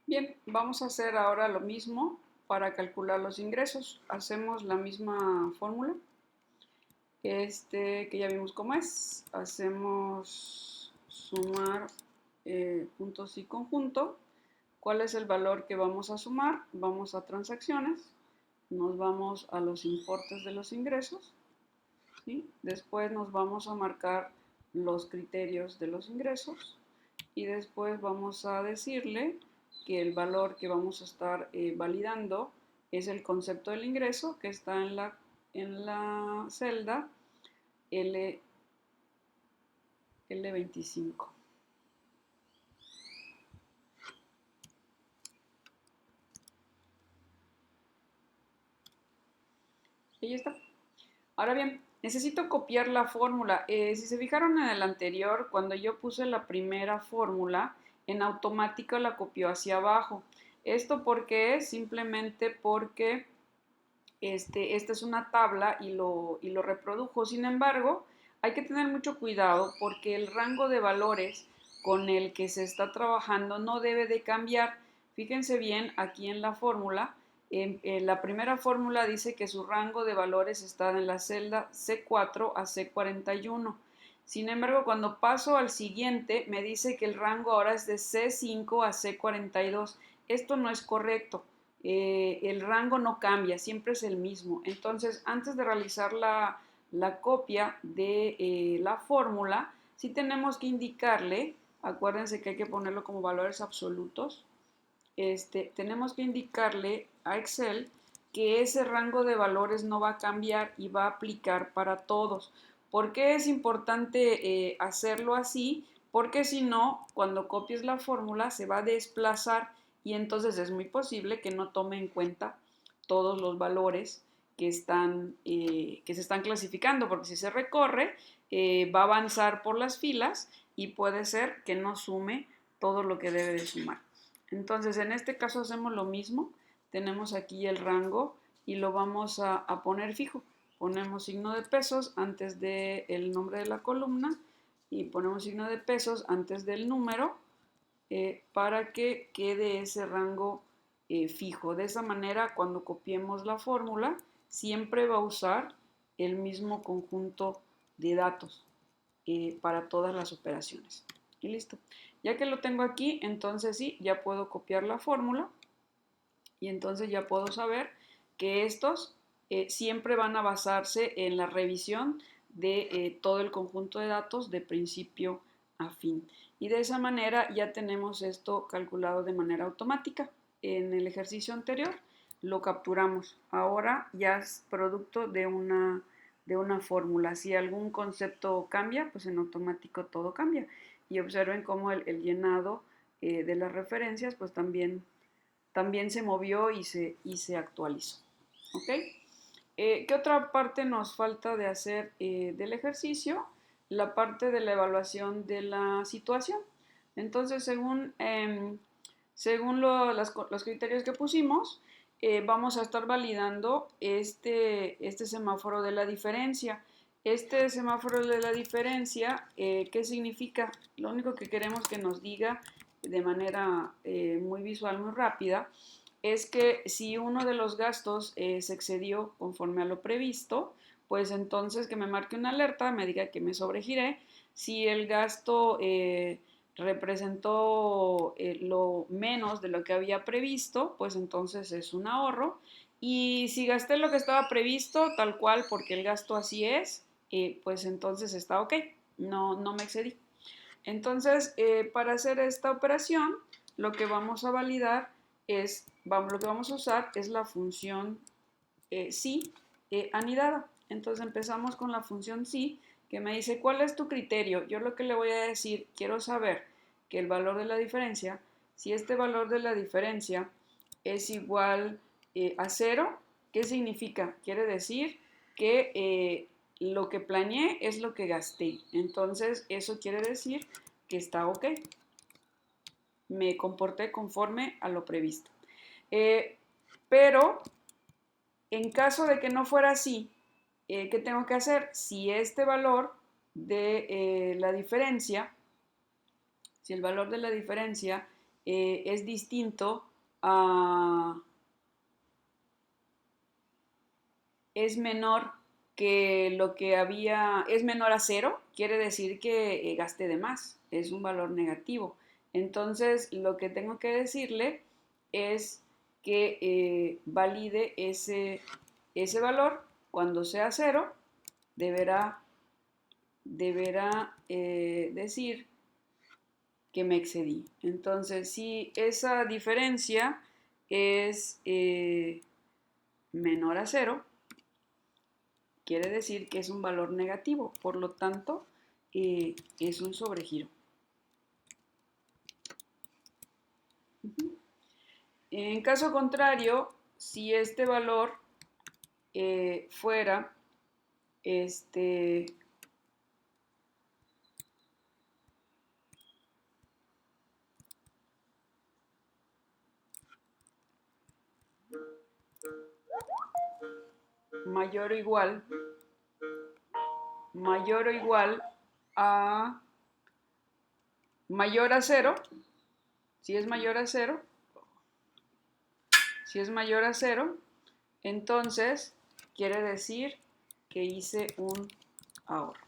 Bien, vamos a hacer ahora lo mismo para calcular los ingresos. Hacemos la misma fórmula, que ya vimos cómo es. Hacemos sumar puntos y conjunto. ¿Cuál es el valor que vamos a sumar? Vamos a transacciones, nos vamos a los importes de los ingresos, ¿sí? Después nos vamos a marcar los criterios de los ingresos y después vamos a decirle que el valor que vamos a estar validando es el concepto del ingreso que está en la celda L, L25. Y ya está. Ahora bien, necesito copiar la fórmula. Si se fijaron en el anterior, cuando yo puse la primera fórmula, en automático la copió hacia abajo. ¿Esto por qué? Simplemente porque esta es una tabla y lo reprodujo. Sin embargo, hay que tener mucho cuidado porque el rango de valores con el que se está trabajando no debe de cambiar. Fíjense bien aquí en la fórmula. En la primera fórmula dice que su rango de valores está en la celda C4 a C41. Sin embargo, cuando paso al siguiente, me dice que el rango ahora es de C5 a C42. Esto no es correcto. El rango no cambia, siempre es el mismo. Entonces, antes de realizar la copia de la fórmula, sí tenemos que indicarle, acuérdense que hay que ponerlo como valores absolutos, tenemos que indicarle a Excel que ese rango de valores no va a cambiar y va a aplicar para todos. ¿Por qué es importante hacerlo así? Porque si no, cuando copies la fórmula se va a desplazar y entonces es muy posible que no tome en cuenta todos los valores que se están clasificando, porque si se recorre, va a avanzar por las filas y puede ser que no sume todo lo que debe de sumar. Entonces, en este caso hacemos lo mismo. Tenemos aquí el rango y lo vamos a poner fijo. Ponemos signo de pesos antes del nombre de la columna y ponemos signo de pesos antes del número para que quede ese rango fijo. De esa manera, cuando copiemos la fórmula, siempre va a usar el mismo conjunto de datos para todas las operaciones. Y listo. Ya que lo tengo aquí, entonces sí, ya puedo copiar la fórmula y entonces ya puedo saber que estos siempre van a basarse en la revisión de todo el conjunto de datos de principio a fin. Y de esa manera ya tenemos esto calculado de manera automática. En el ejercicio anterior lo capturamos. Ahora ya es producto de una fórmula. Si algún concepto cambia, pues en automático todo cambia. Y observen cómo el llenado de las referencias pues también se movió y se actualizó. ¿Ok? ¿Qué otra parte nos falta de hacer del ejercicio? La parte de la evaluación de la situación. Entonces, según los criterios que pusimos, vamos a estar validando este semáforo de la diferencia. Este semáforo de la diferencia, ¿qué significa? Lo único que queremos que nos diga de manera muy visual, muy rápida, es que si uno de los gastos se excedió conforme a lo previsto, pues entonces que me marque una alerta, me diga que me sobregiré. Si el gasto representó lo menos de lo que había previsto, pues entonces es un ahorro. Y si gasté lo que estaba previsto, tal cual, porque el gasto así es, pues entonces está ok, no me excedí. Entonces, para hacer esta operación, lo que vamos a validar lo que vamos a usar es la función sí anidada. Entonces empezamos con la función sí, que me dice, ¿cuál es tu criterio? Yo lo que le voy a decir, quiero saber que el valor de la diferencia, si este valor de la diferencia es igual a cero, ¿qué significa? Quiere decir que lo que planeé es lo que gasté. Entonces, eso quiere decir que está ok. Me comporté conforme a lo previsto. Eh, pero en caso de que no fuera así, ¿qué tengo que hacer? Si este valor de la diferencia, si el valor de la diferencia es distinto a, es menor que lo que había, es menor a cero, quiere decir que gasté de más, es un valor negativo. Entonces, lo que tengo que decirle es que valide ese valor. Cuando sea cero, deberá decir que me excedí. Entonces, si esa diferencia es menor a cero, quiere decir que es un valor negativo, por lo tanto, es un sobregiro. En caso contrario, si este valor fuera este, mayor o igual a mayor a cero, si es mayor a cero, si es mayor a cero, entonces quiere decir que hice un ahorro.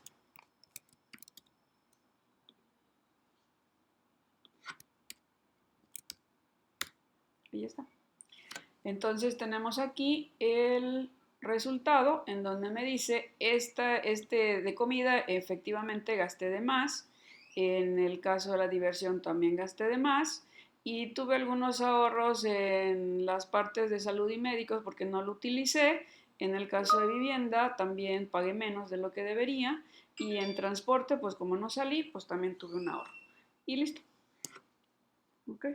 Ahí está. Entonces tenemos aquí el resultado en donde me dice este de comida efectivamente gasté de más, en el caso de la diversión también gasté de más y tuve algunos ahorros en las partes de salud y médicos porque no lo utilicé. En el caso de vivienda también pagué menos de lo que debería y en transporte pues como no salí pues también tuve un ahorro y listo. ¿Ok?